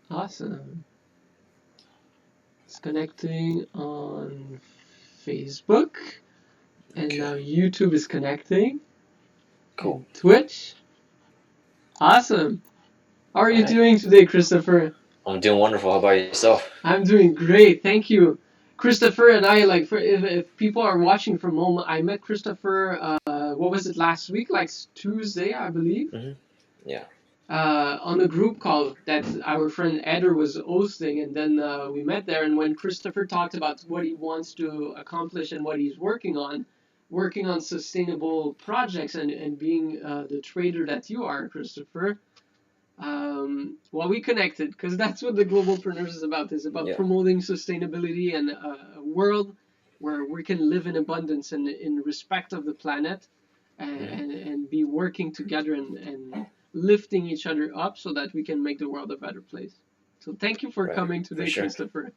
Awesome. It's connecting on Facebook, and Okay, now YouTube is connecting, cool. and Twitch. Awesome. How are All you right. doing today, Christopher? I'm doing wonderful. How about yourself? I'm doing great, thank you. Christopher and I, like, for if people are watching from home, I met Christopher. What was it, last week? Like Tuesday, I believe. Hmm. Yeah. On a group call that our friend Eder was hosting, and then we met there. And when Christopher talked about what he wants to accomplish and what he's working on sustainable projects, and being the trader that you are, Christopher. Well, we connected because that's what the Globalpreneurs is about. Is about Yeah. promoting sustainability and a world where we can live in abundance and in respect of the planet, Hmm. and be working together and lifting each other up so that we can make the world a better place. So thank you for Right. coming For today, sure. Christopher.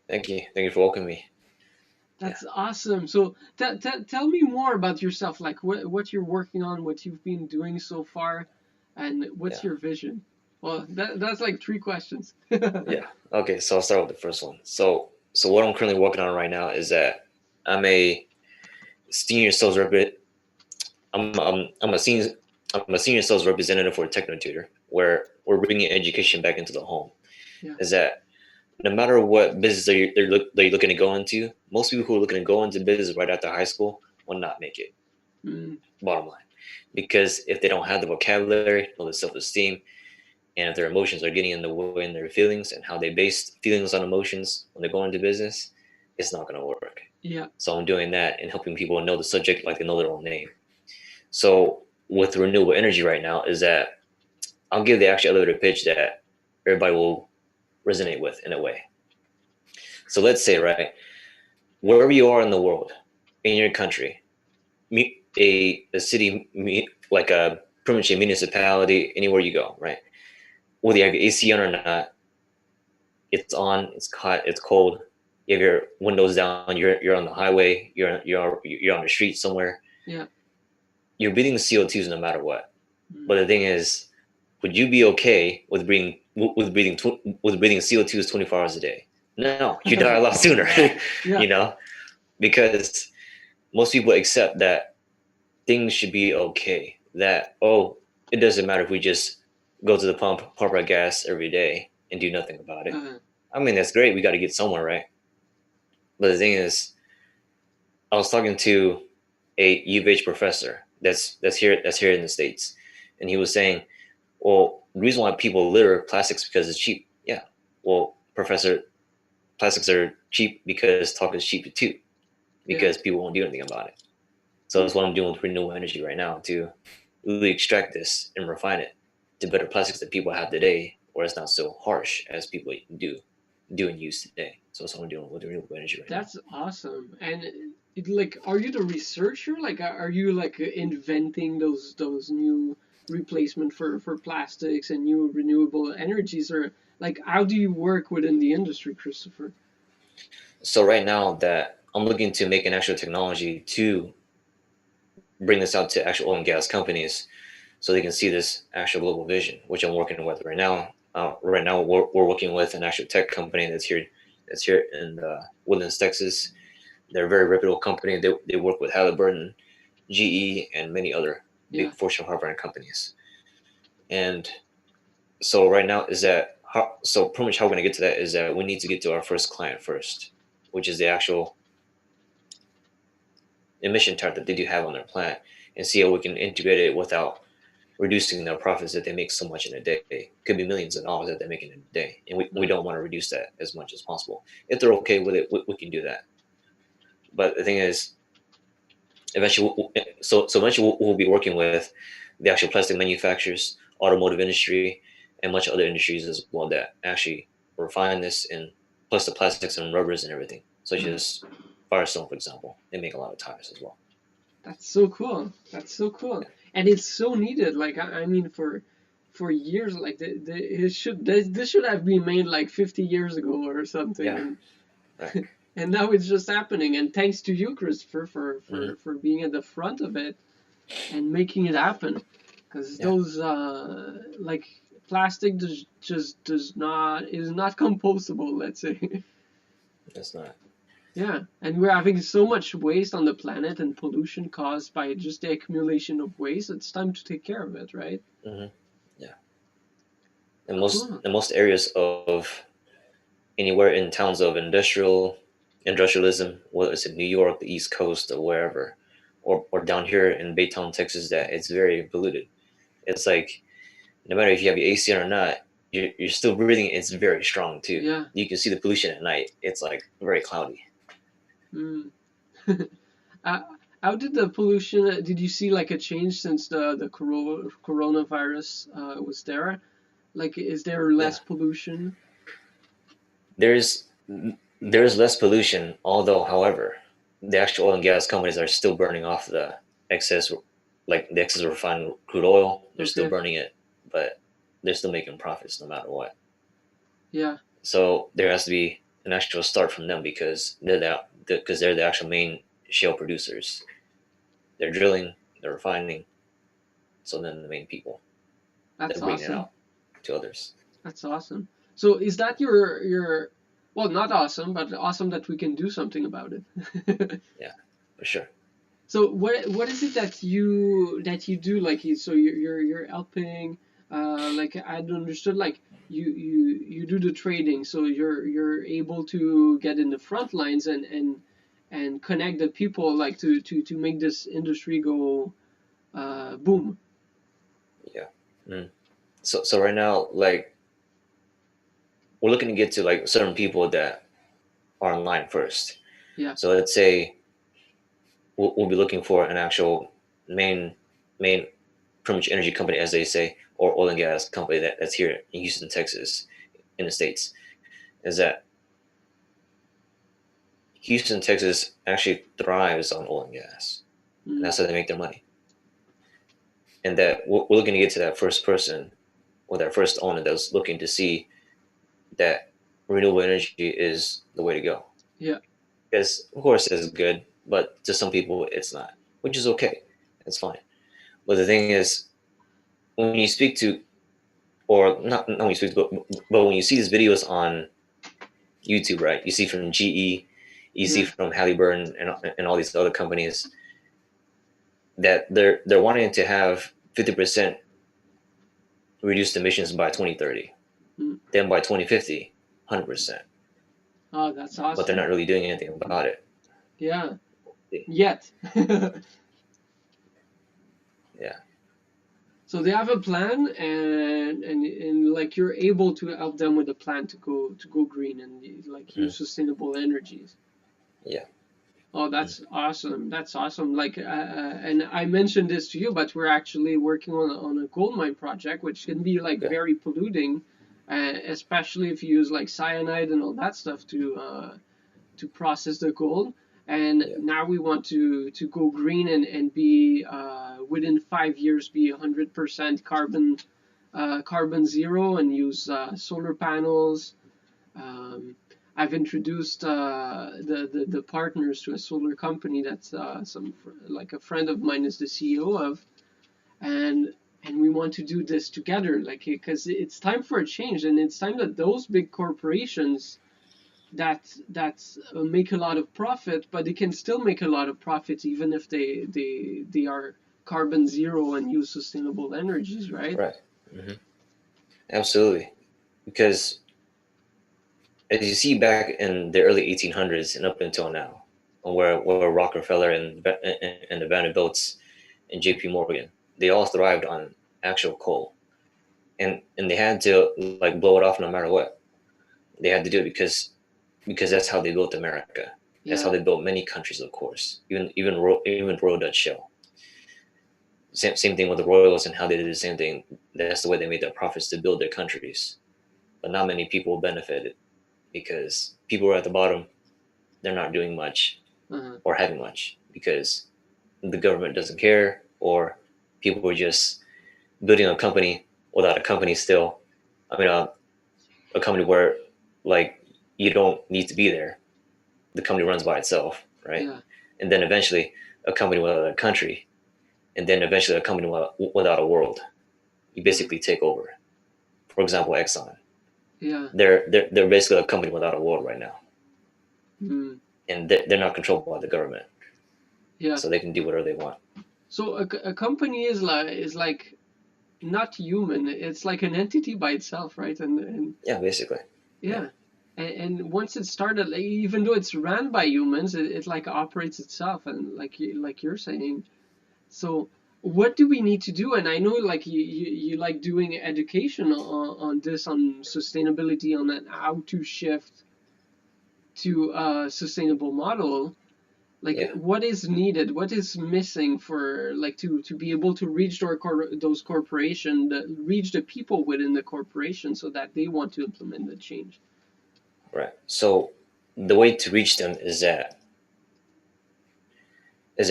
Thank you. Thank you for welcoming me. Yeah. That's awesome. So tell me more about yourself, like what you're working on, what you've been doing so far, and what's Yeah. your vision. Well, that's like three questions. Yeah. Okay. So I'll start with the first one. So what I'm currently working on right now is that I'm a senior sales rep. I'm a senior sales representative for a techno tutor, where we're bringing education back into the home. Yeah. Is that no matter what business they're looking to go into, most people who are looking to go into business right after high school will not make it. Mm, Bottom line, because if they don't have the vocabulary or the self-esteem, and if their emotions are getting in the way in their feelings and how they base feelings on emotions when they're going into business, it's not going to work. yeah. So I'm doing that and helping people know the subject like they know their own name. So with renewable energy right now is that I'll give the actual elevator pitch that everybody will resonate with in a way. So let's say, right, wherever you are in the world, in your country, a city, like a pretty much a municipality, anywhere you go, right? Whether you have your AC on or not, it's on, it's hot, it's cold. You have your windows down. You're on the highway. You're on the street somewhere. Yeah. You're breathing CO2s no matter what. But Mm. the thing is, would you be okay with breathing CO2s 24 hours a day? No, you die a lot sooner. Yeah. you know, because most people accept that things should be okay. That, oh, it doesn't matter if we just go to the pump our gas every day and do nothing about it. Uh, I mean, that's great. We got to get somewhere, right? But the thing is, I was talking to a U of H professor that's here in the States, and he was saying, well, the reason why people litter plastics because it's cheap. Yeah. Well, professor, plastics are cheap because talk is cheap too, yeah. because people won't do anything about it. So that's what I'm doing with renewable energy right now, to really extract this and refine it to better plastics that people have today, where it's not so harsh as people do and use today. So that's what I'm doing with renewable energy right now. That's awesome. And like, are you the researcher? Like, are you like inventing those new replacement for plastics and new renewable energies, or like how do you work within the industry, Christopher? So right now that I'm looking to make an actual technology to bring this out to actual oil and gas companies so they can see this actual global vision, which I'm working with right now. Right now, we're working with an actual tech company that's here in Woodlands, Texas. They're a very reputable company. They work with Halliburton, GE, and many other Yeah. big Fortune 500 companies. And so right now is that so pretty much how we're gonna get to that is that we need to get to our first client first, which is the actual emission chart that they do have on their plant, and see how we can integrate it without reducing their profits that they make so much in a day. It could be millions of dollars that they make in a day, and we Right. don't want to reduce that as much as possible. If they're okay with it, we can do that. But the thing is, eventually, so eventually we'll be working with the actual plastic manufacturers, automotive industry, and much other industries as well that actually refine this, and plus the plastics and rubbers and everything, such Uh, as Firestone, for example. They make a lot of tires as well. that's so cool. That's so cool, Yeah. and it's so needed. Like, I mean, for years, like this should have been made like 50 years ago or something, Yeah. and Right. and now it's just happening. And thanks to you, Christopher, for Hmm. being at the front of it and making it happen. Because Yeah. those like plastic just does not is not compostable, let's say. It's not. Yeah, and we're having so much waste on the planet and pollution caused by just the accumulation of waste. It's time to take care of it, right? Hmm. Yeah. In Cool. most areas of anywhere in towns of industrialism, whether it's in New York, the East Coast, or wherever, or down here in Baytown, Texas, that it's very polluted. It's like no matter if you have your AC on or not, you're still breathing. It's very strong too. Yeah. You can see the pollution at night. It's like very cloudy. Mm. Uh, how did the pollution? Did you see like a change since the coronavirus was there? Like, is there Yeah, less pollution? there's there's less pollution. Although, however, the actual oil and gas companies are still burning off the excess, like the excess refined crude oil. They're still Okay. burning it, but they're still making profits no matter what. Yeah. So there has to be an actual start from them because they're the actual main shale producers. They're drilling, they're refining, so then the main people That's they're bringing it awesome. out to others. That's awesome. So is that your well, not awesome, but awesome that we can do something about it. Yeah, for sure. So what is it that you do like so you're helping like I don't understood like you do the trading so you're able to get in the front lines and connect the people like to make this industry go boom. Yeah. Mm. So right now, like we're looking to get to like certain people that are online first. Yeah. So let's say we'll be looking for an actual main pretty much energy company, as they say, or oil and gas company that's here in Houston, Texas, in the States. Is that Houston, Texas actually thrives on oil and gas, and Mm, that's how they make their money. And that we're looking to get to that first person or that first owner that's looking to see that renewable energy is the way to go. yeah. Because of course it's good, but to some people it's not, which is okay. It's fine. But the thing is, when you speak to, or not when you speak to, but when you see these videos on YouTube, right? You see from GE, you see Yeah. from Halliburton and all these other companies that they're wanting to have 50% reduced emissions by 2030. Mm. Then by 2050, 100%. Oh, that's But they're awesome. not really doing anything about it. Yeah. Yet. Yeah. So they have a plan, and like you're able to help them with a plan to go green and like Mm. use sustainable energies. Yeah. Oh, Mm. that's awesome. That's awesome. Like, and I mentioned this to you, but we're actually working on a gold mine project, which can be like Okay. very polluting, especially if you use like cyanide and all that stuff to process the gold. And Yeah. now we want to go green and be within 5 years be 100% carbon zero and use solar panels. I've introduced the partners to a solar company that's like a friend of mine is the CEO of, and we want to do this together, like because it's time for a change, and it's time that those big corporations that make a lot of profit, but they can still make a lot of profits even if they are carbon zero and use sustainable energies, right? Right. Hmm. Absolutely. Because as you see back in the early 1800s and up until now, where Rockefeller and the Vanderbilts and J.P. Morgan, they all thrived on actual coal, and they had to like blow it off no matter what. They had to do it because that's how they built America. That's how Yeah. they built many countries, of course. Even Royal Dutch Shell. Same thing with the royals and how they did the same thing. That's the way they made their profits to build their countries. But not many people benefited because people were at the bottom. They're not doing much Uh-huh. or having much because the government doesn't care, or people were just building a company without a company still. I mean, a company where like you don't need to be there. The company runs by itself, right? Yeah. And then eventually a company without a country, and then eventually a company without a world. You Yeah. basically take over for example, Exxon. Yeah. They're basically a company without a world right now, Mm. and they're not controlled by the government, Yeah. so they can do whatever they want. So a company is like not human. It's like an entity by itself, right? And Yeah, basically. Yeah, yeah. And once it started, like, even though it's ran by humans, it like operates itself, and like you're saying. So what do we need to do? And I know like you like doing education on this, on sustainability, on that, how to shift to a sustainable model. Like yeah, what is needed, what is missing for like to be able to reach those corporation, reach the people within the corporation so that they want to implement the change. right. So the way to reach them is that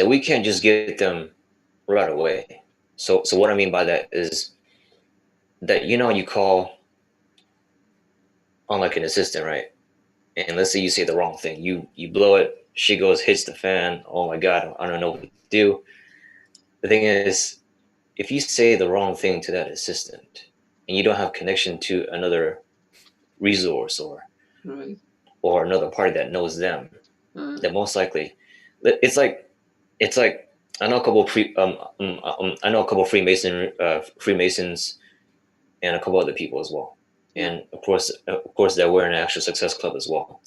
we can't just get them right away. So what I mean by that is that you call on like an assistant, right? And let's say you say the wrong thing, you blow it, she goes hits the fan. Oh my god, I don't know what to do. The thing is, if you say the wrong thing to that assistant and you don't have connection to another resource Right. or another party that knows them, uh, then most likely it's like I know a couple of I know a couple of Freemasons and a couple other people as well, yeah. and of course that we're in an actual success club as well.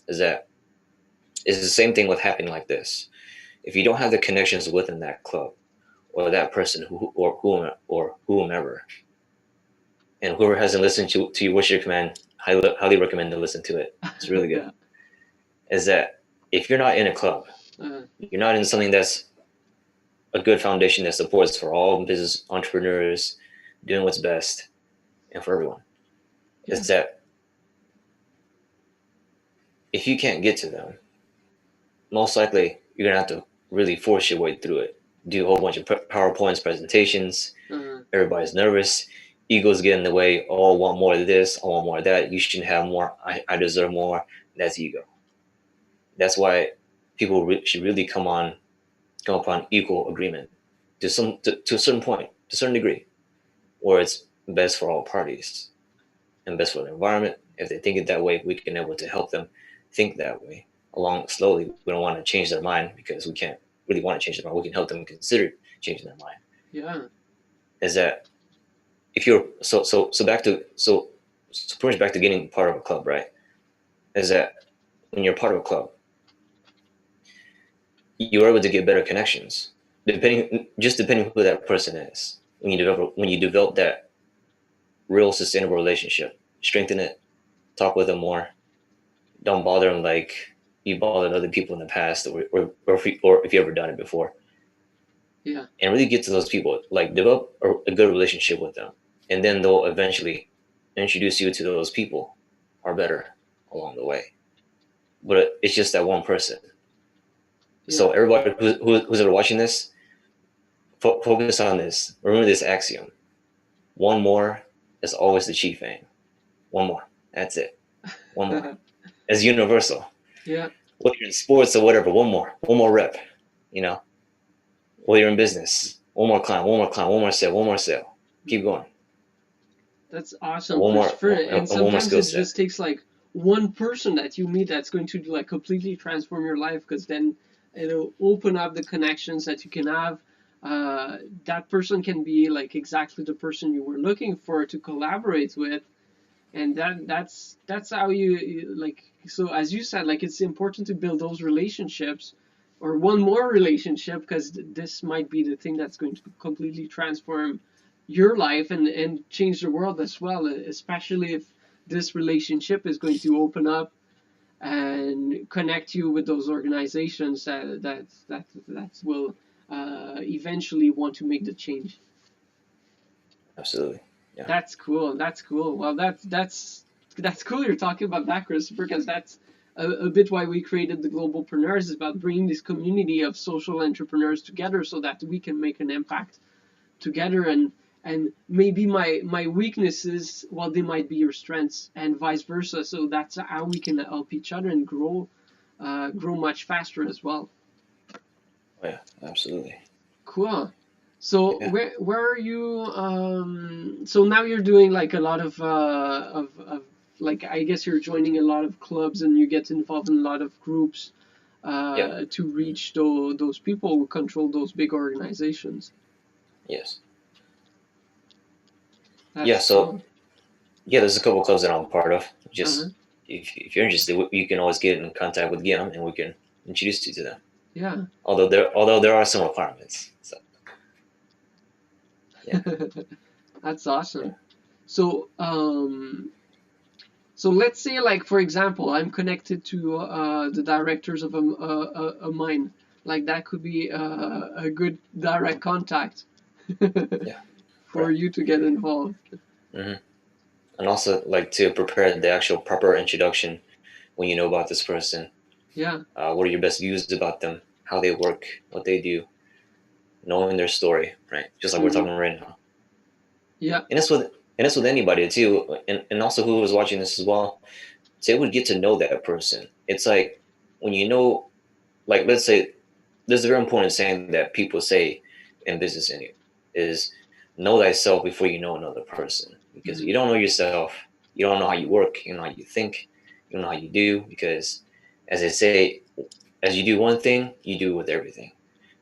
Is the same thing with happening like this. If you don't have the connections within that club or that person or whomever, and whoever hasn't listened to your Wish Your Command, highly recommend to listen to it. It's really good. Yeah. Is that if you're not in a club, uh, you're not in something that's a good foundation that supports for all business entrepreneurs doing what's best and for everyone, yeah. is that if you can't get to them, most likely you're gonna have to really force your way through it. Do a whole bunch of PowerPoints, presentations. uh, Everybody's nervous. Egos get in the way. Oh, I want more of this. I want more of that. You shouldn't have more. I deserve more. That's ego. That's why people should really come upon equal agreement to a certain point, to a certain degree, where it's best for all parties and best for the environment. If they think it that way, we can able to help them think that way along slowly. We don't want to change their mind because we can't really want to change their mind. We can help them consider changing their mind. yeah. Is that if you're so back to so pretty much back to getting part of a club, right? Is that when you're part of a club, you're able to get better connections, depending who that person is. When you develop that real sustainable relationship, strengthen it, talk with them more. Don't bother them like you bothered other people in the past, or if you ever done it before, Yeah. and really get to those people. Like develop a good relationship with them, and then they'll eventually introduce you to those people, or better along the way. But it's just that one person. Yeah. So everybody who's ever watching this, focus on this. Remember this axiom: one more is always the chief aim. One more. That's it. One more. It's universal. Yeah. Whether you're in sports or whatever, one more. One more rep. You know, whether you're in business, one more client, one more client, one more sale, one more sale. Keep going. That's awesome, One more, Christopher. And one more sometimes skill it set. just takes like one person that you meet that's going to like completely transform your life, because then it'll open up the connections that you can have. That person can be like exactly the person you were looking for to collaborate with, and that's how like. So as you said, like it's important to build those relationships, or one more relationship, because this might be the thing that's going to completely transform your life and change the world as well, especially if this relationship is going to open up and connect you with those organizations that will eventually want to make the change. Absolutely. Yeah. That's cool. That's cool. Well, that's cool. You're talking about that, Christopher, because that's a bit why we created the Globalpreneurs, is about bringing this community of social entrepreneurs together so that we can make an impact together, and maybe my weaknesses, well, they might be your strengths, and vice versa. So that's how we can help each other and grow much faster as well. Oh, yeah. Absolutely. Cool. So Yeah. where are you? So now you're doing like a lot of like, I guess you're joining a lot of clubs and you get involved in a lot of groups Yep. to reach those people who control those big organizations. Yes. Yeah. That's So cool. yeah, there's a couple clubs that I'm part of. Uh-huh. Just if you're interested, you can always get in contact with Guillaume, and we can introduce you to them. Yeah. Although there are some requirements. So yeah. That's Yeah. awesome. So so let's say, like, for example, I'm connected to the directors of a mine. Like, that could be a good direct contact Yeah. for Right. you to get involved. Hmm. And also like to prepare the actual proper introduction when you know about this person. Yeah. What are your best views about them? How they work, what they do, knowing their story, right? Just like we're Hmm. talking right now. Yeah. And it's with anybody too, and also who was watching this as well. They would get to know that person. It's like when you know, like let's say, there's a very important saying that people say in business is know thyself before you know another person. Because if Hmm. you don't know yourself, you don't know how you work, you don't know how you think, you don't know how you do. Because as they say, as you do one thing, you do with everything.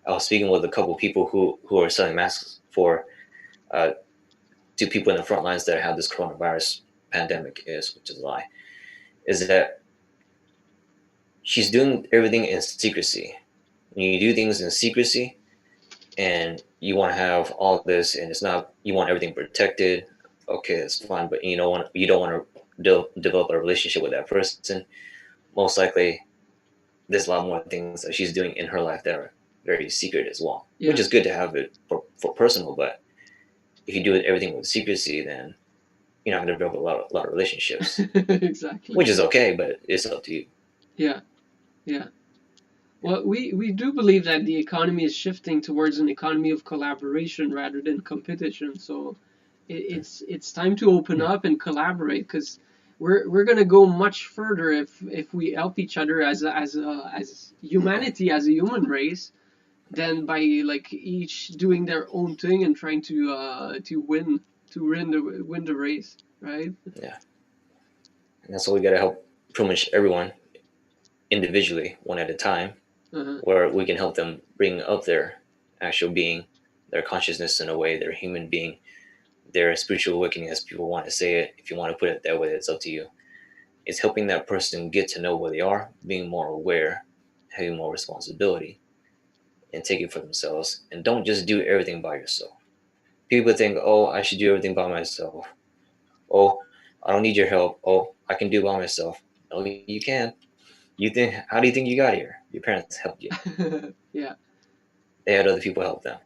I was speaking with a couple of people who are selling masks for uh, to people in the front lines that have this coronavirus pandemic which is a lie, is that she's doing everything in secrecy. When you do things in secrecy and you want to have all this and it's not, you want everything protected, okay, it's fine, but you don't want to develop a relationship with that person. Most likely there's a lot more things that she's doing in her life that are very secret as well, which Yeah. is good to have it for personal. But if you do it everything with secrecy, then you're not going to develop a lot of relationships, Exactly. which is okay, but it's up to you. Yeah. Yeah. Yeah. Well, we do believe that the economy is shifting towards an economy of collaboration rather than competition. So it's time to open up and collaborate, because we're gonna go much further if we help each other as humanity, as a human race, than by like each doing their own thing and trying to win the race, right? Yeah. And that's why we got to help pretty much everyone individually, one at a time, Uh-huh. where we can help them bring up their actual being, their consciousness in a way, their human being, their spiritual awakening, as people want to say it. If you want to put it that way, it's up to you. It's helping that person get to know where they are, being more aware, having more responsibility, and take it for themselves. And don't just do everything by yourself. People think, oh, I should do everything by myself. Oh, I don't need your help. Oh, I can do it by myself. No, you can't. You think? How do you think you got here? Your parents helped you. Yeah. They had other people help them.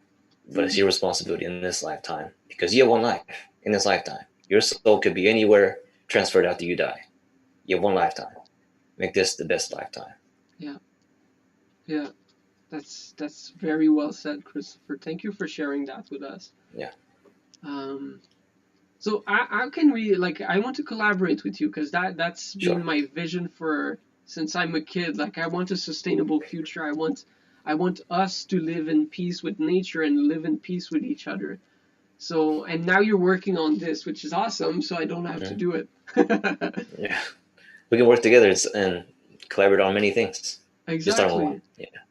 But it's Mhm. your responsibility in this lifetime because you have one life in this lifetime. Your soul could be anywhere transferred after you die. You have one lifetime. Make this the best lifetime. Yeah. Yeah. That's very well said, Christopher. Thank you for sharing that with us. Yeah, Um, so how can we, like, I want to collaborate with you, because that's been sure. my vision for since I'm a kid. Like, I want a sustainable future. I want us to live in peace with nature and live in peace with each other. So, and now you're working on this, which is awesome. So I don't have to Mhm. do it. Yeah, we can work together and collaborate on many things. Just starting with one. Exactly. Yeah,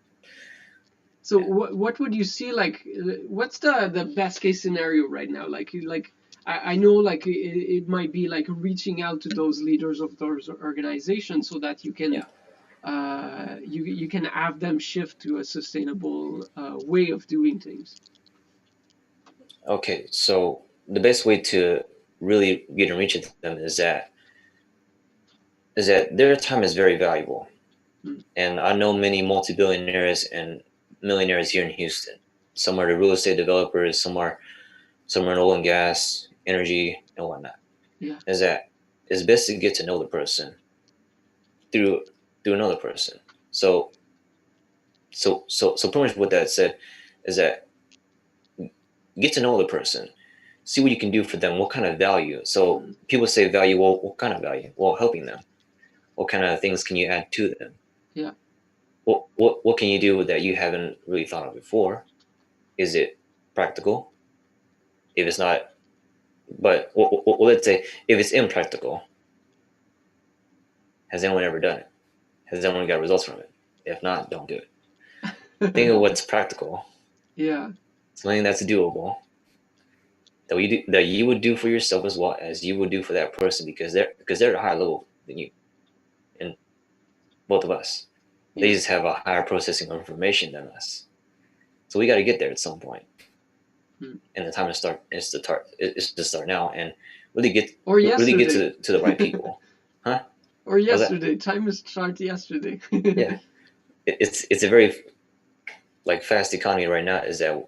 So yeah. what would you see, like, what's the best case scenario right now? Like I know, like, it might be like reaching out to those leaders of those organizations so that Yeah. you can have them shift to a sustainable way of doing things. Okay, so the best way to really get in reach of them is that their time is very valuable. Mm. And I know many multi-billionaires and millionaires here in Houston. Some are the real estate developers, some are in oil and gas, energy, and whatnot. Yeah. Is that it's best to get to know the person through another person. So pretty much what that said is that get to know the person, see what you can do for them, what kind of value. So Mm. people say value, well, what kind of value? Well, helping them. What kind of things can you add to them? Yeah. What can you do that you haven't really thought of before? Is it practical. If it's not, but let's say if it's impractical, has anyone ever done it? Has anyone got results from it? If not, don't do it. Think of what's practical. Yeah. Something that's doable, that you would do for yourself as well as you would do for that person, because they're at a higher level than you, and both of us. They Yeah. just have a higher processing of information than us. So we got to get there at some point. And the time to start is to start now and really get yesterday. to the right people, huh? Or What was that? yesterday. Time is start yesterday. Yeah, it's a very like fast economy right now. Is that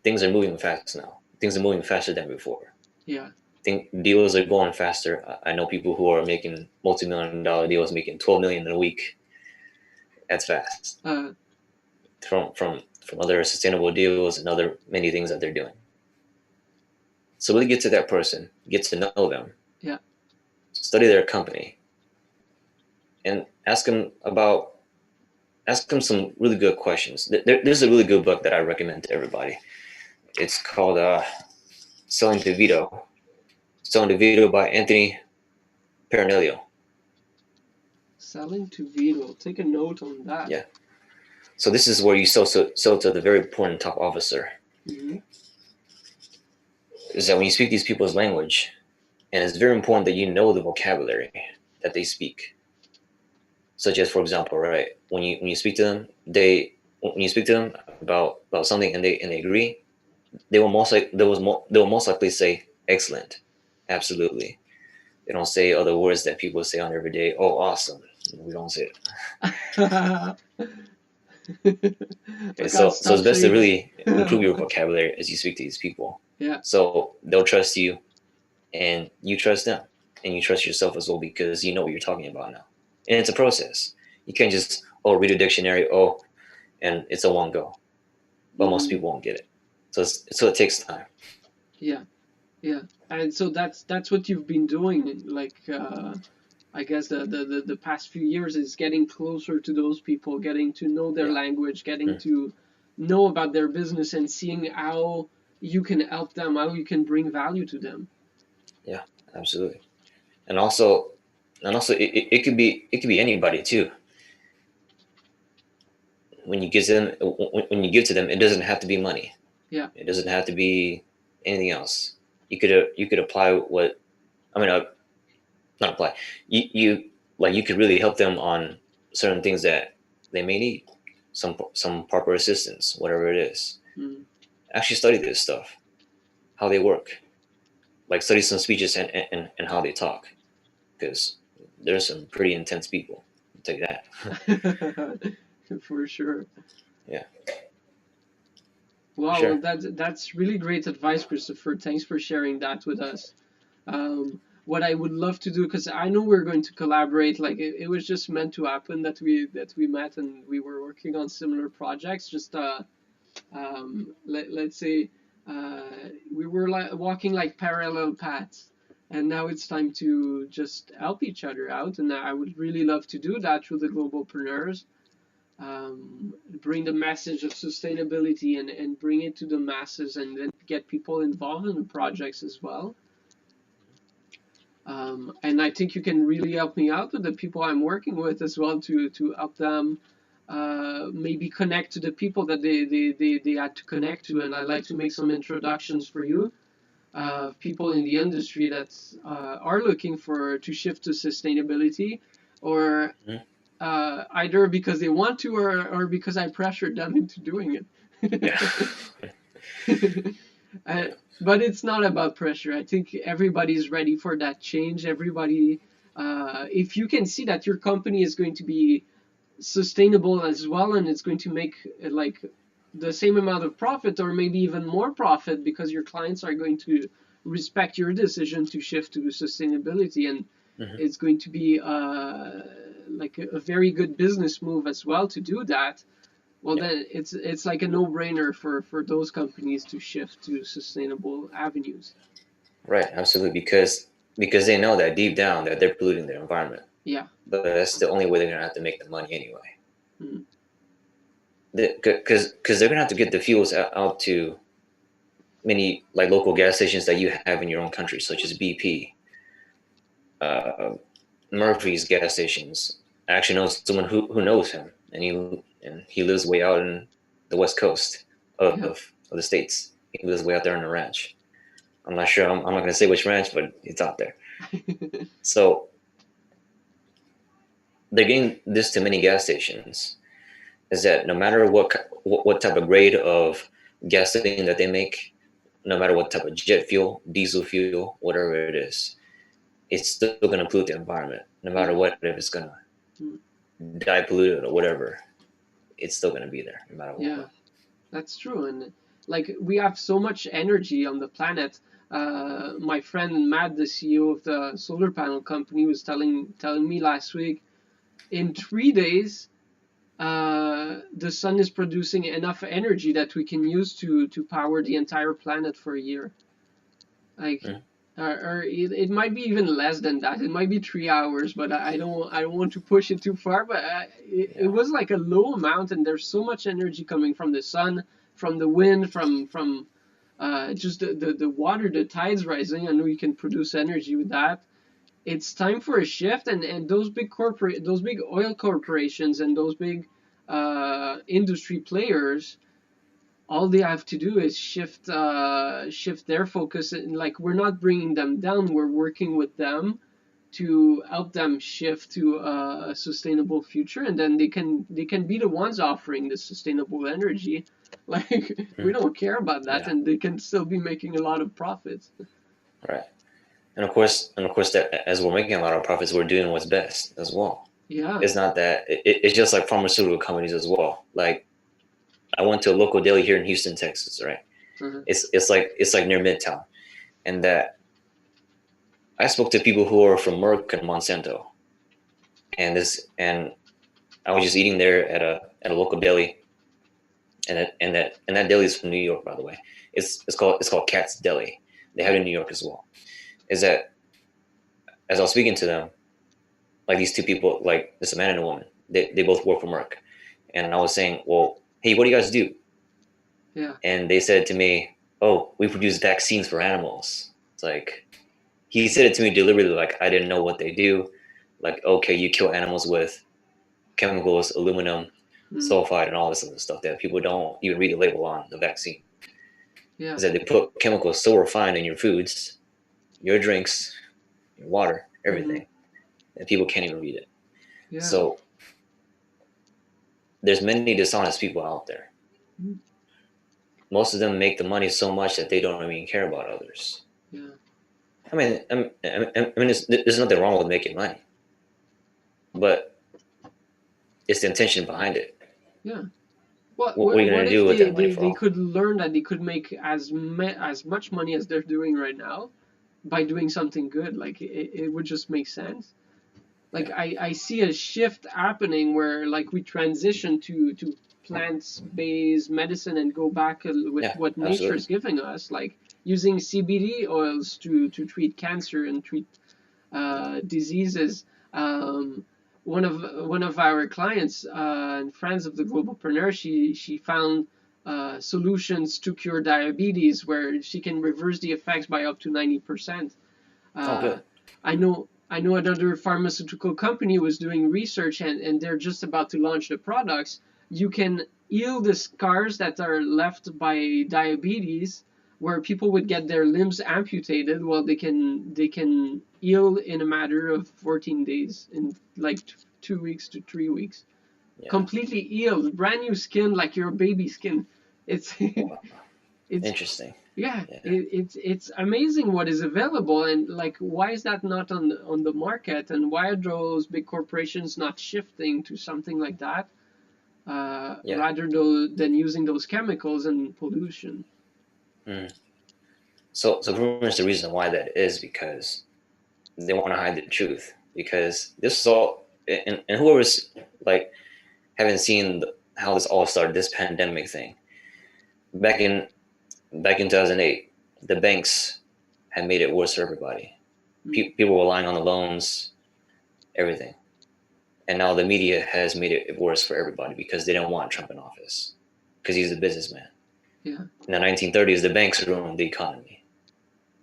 things are moving fast now. Things are moving faster than before. Yeah. Think deals are going faster. I know people who are making multi-million-dollar deals, making 12 million in a week. That's fast. From other sustainable deals and other many things that they're doing. So really get to that person, get to know them. Yeah. Study their company, and ask them some really good questions. There's a really good book that I recommend to everybody. It's called Selling to Veto by Anthony Pernelio. Selling to veto. Take a note on that. Yeah. So this is where you sell to the very important top officer. Mm-hmm. Is that when you speak these people's language, and it's very important that you know the vocabulary that they speak. Such as, for example, right, when you speak to them, when you speak to them about something and they agree, they will most likely say excellent, absolutely. They don't say other words that people say on every day. Oh, awesome. We don't say it. Okay, so it's best to really improve your vocabulary as you speak to these people. Yeah. So they'll trust you, and you trust them, and you trust yourself as well, because you know what you're talking about now. And it's a process. You can't just read a dictionary and it's a one go. But most people won't get it. So it takes time. Yeah. Yeah. And so that's what you've been doing, like I guess the past few years is getting closer to those people, getting to know their language, getting to know about their business, and seeing how you can help them, how you can bring value to them. Yeah, absolutely. And also it could be anybody too. When you give to them, it doesn't have to be money. Yeah. It doesn't have to be anything else. You could apply what I mean. Not apply. You could really help them on certain things that they may need, some proper assistance, whatever it is. Actually study this stuff, how they work. Like study some speeches and how they talk, because there's some pretty intense people. I'll tell you that. For sure. Yeah. Wow, Sure. that's really great advice, Christopher. Thanks for sharing that with us. What I would love to do, because I know we're going to collaborate. Like it was just meant to happen that we met and we were working on similar projects. Just let's say we were like walking like parallel paths, and now it's time to just help each other out. And I would really love to do that through the Globalpreneurs. Bring the message of sustainability and bring it to the masses, and then get people involved in the projects as well. And I think you can really help me out with the people I'm working with as well, to help them maybe connect to the people that they had to connect to. And I'd like to make some introductions for you, people in the industry that are looking to shift to sustainability, or either because they want to, or because I pressured them into doing it. Yeah. But it's not about pressure. I think everybody's ready for that change. Everybody, if you can see that your company is going to be sustainable as well, and it's going to make like the same amount of profit, or maybe even more profit, because your clients are going to respect your decision to shift to sustainability, and it's going to be like a very good business move as well to do that. Well, then it's like a no-brainer for those companies to shift to sustainable avenues. Right, absolutely, because they know that deep down that they're polluting their environment. Yeah. But that's the only way they're gonna have to make the money anyway. Mm. Because they're gonna have to get the fuels out to many like local gas stations that you have in your own country, such as BP, Murphy's gas stations. I actually know someone who knows him, and he lives way out in the west coast Yeah. of the states. He lives way out there on a ranch. I'm not sure. I'm not going to say which ranch, but it's out there. So they're getting this to many gas stations. Is that no matter what type of grade of gasoline that they make, no matter what type of jet fuel, diesel fuel, whatever it is, it's still going to pollute the environment. No matter Yeah. what, if it's going Mm. to die polluted or whatever, it's still going to be there no matter Yeah. what. That's true, and like we have so much energy on the planet. My friend Matt, the CEO of the solar panel company, was telling me last week. In 3 days, the sun is producing enough energy that we can use to power the entire planet for a year. Like, Mm, or it might be even less than that. It might be 3 hours, but I don't want to push it too far. But it yeah. was like a low amount, and there's so much energy coming from the sun, from the wind, from just the water, the tides rising. I know you can produce energy with that. It's time for a shift, and those big oil corporations and those big industry players, all they have to do is shift their focus, and like we're not bringing them down, we're working with them to help them shift to a sustainable future, and then they can be the ones offering the sustainable energy. Like we Mm, don't care about that, yeah. and they can still be making a lot of profits. Right. And of course, that as we're making a lot of profits, we're doing what's best as well. Yeah. It's not that it's just like pharmaceutical companies as well. Like I went to a local deli here in Houston, Texas. Right. Uh-huh. It's like near Midtown, and that I spoke to people who are from Merck and Monsanto, and I was just eating there at a local deli, and that deli is from New York, by the way. It's called Cat's Deli. They have it in New York as well. Is that as I was speaking to them, like these two people, like this a man and a woman, they both work for Merck, and I was saying, well, hey, what do you guys do? Yeah. And they said to me, oh, we produce vaccines for animals. It's like he said it to me deliberately, like I didn't know what they do. Like, okay, you kill animals with chemicals, aluminum, Mm. sulfide, and all this other stuff that people don't even read the label on the vaccine. Yeah. Is that they put chemicals so refined in your foods, your drinks, your water, Hmm. everything, that people can't even read it. Yeah. So there's many dishonest people out there. Mm. Most of them make the money so much that they don't even care about others. Yeah. I mean, there's nothing wrong with making money, but it's the intention behind it. Yeah. What What what are you what gonna do if with they, that money they, for they all? could learn that they could make as much money as they're doing right now by doing something good? Like it would just make sense. Like Yeah, I see a shift happening where like we transition to plant-based medicine and go back with yeah, what nature absolutely. is giving us, like using CBD oils to treat cancer and treat Yeah, diseases. Um, one of our clients and friends of the Globalpreneurs, she found solutions to cure diabetes where she can reverse the effects by up to 90%. oh, Uh, good. I know another pharmaceutical company was doing research, and they're just about to launch the products. You can heal the scars that are left by diabetes, where people would get their limbs amputated. Well, they can heal in a matter of 14 days, in like 2 weeks to 3 weeks, Yeah. completely healed, brand new skin like your baby skin. It's Wow. it's Interesting. yeah, Yeah. it's amazing what is available, and like why is that not on the market, and why are those big corporations not shifting to something like that, Yeah. rather than using those chemicals and pollution? Mm. So pretty much the reason why that is because they want to hide the truth. Because this is all, and whoever's like haven't seen how this all started, this pandemic thing back in back in 2008, the banks had made it worse for everybody. Mm, People were relying on the loans, everything, and now the media has made it worse for everybody because they don't want Trump in office because he's a businessman. Yeah. In the 1930s, the banks ruined the economy.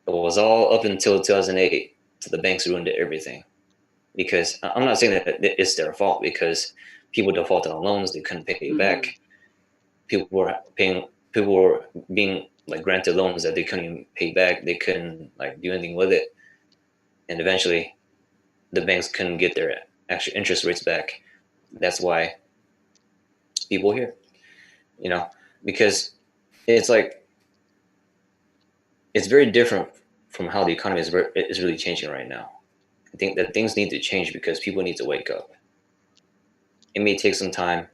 It was all up until 2008 so the banks ruined everything. Because I'm not saying that it's their fault, because people defaulted on loans, they couldn't pay it Mm-hmm. back. People were being like granted loans that they couldn't even pay back. They couldn't like do anything with it, and eventually the banks couldn't get their actual interest rates back. That's why people here, you know, because it's like it's very different from how the economy is really changing right now. I think that things need to change because people need to wake up. It may take some time,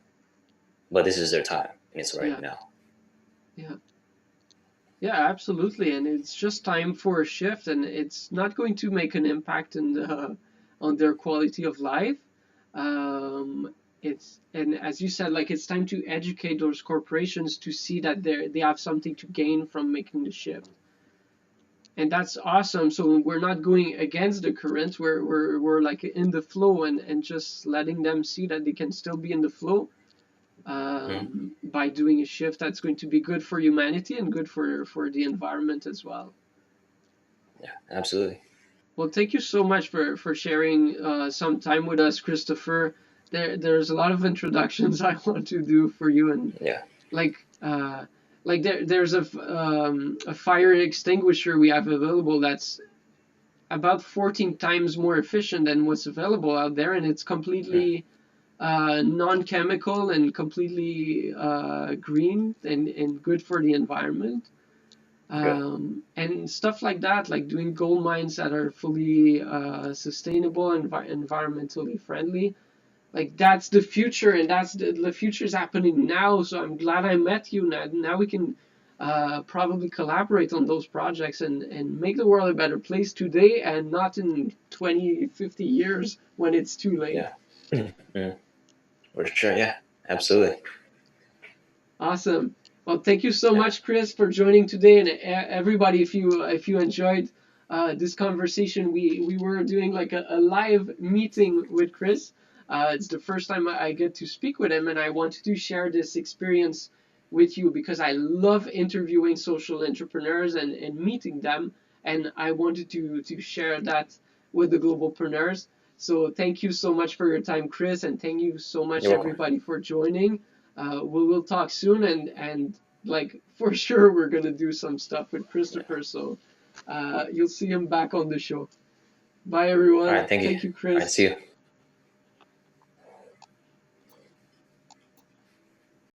but this is their time, and it's right Yeah. now. Yeah. Yeah, absolutely. And it's just time for a shift, and it's not going to make an impact on their quality of life. It's and as you said, like it's time to educate those corporations to see that they have something to gain from making the shift. And that's awesome. So we're not going against the current. We're like in the flow, and just letting them see that they can still be in the flow Mhm. by doing a shift that's going to be good for humanity and good for the environment as well. Yeah, absolutely. Well, thank you so much for sharing some time with us, Christopher. There's a lot of introductions I want to do for you, and Yeah. like there's a fire extinguisher we have available that's about 14 times more efficient than what's available out there, and it's Mm. completely non-chemical and completely green and good for the environment. Good. And stuff like that, like doing gold mines that are fully sustainable and environmentally friendly. Like that's the future, and that's the future is happening now. So I'm glad I met you. Now we can probably collaborate on those projects and make the world a better place today and not in 20, 50 years when it's too late. Yeah. Mm. For sure. Yeah. Absolutely. Awesome. Well, thank you so Yeah. much, Chris, for joining today, and everybody, if you enjoyed this conversation, we were doing like a live meeting with Chris. It's the first time I get to speak with him, and I wanted to share this experience with you because I love interviewing social entrepreneurs and meeting them, and I wanted to share that with the Globalpreneurs. So thank you so much for your time, Chris, and thank you so much You're welcome. everybody for joining. We will talk soon, and like for sure we're gonna do some stuff with Yeah. Christopher. So you'll see him back on the show. Bye All everyone. right. Thank you. Thank you, All right. Chris. See you.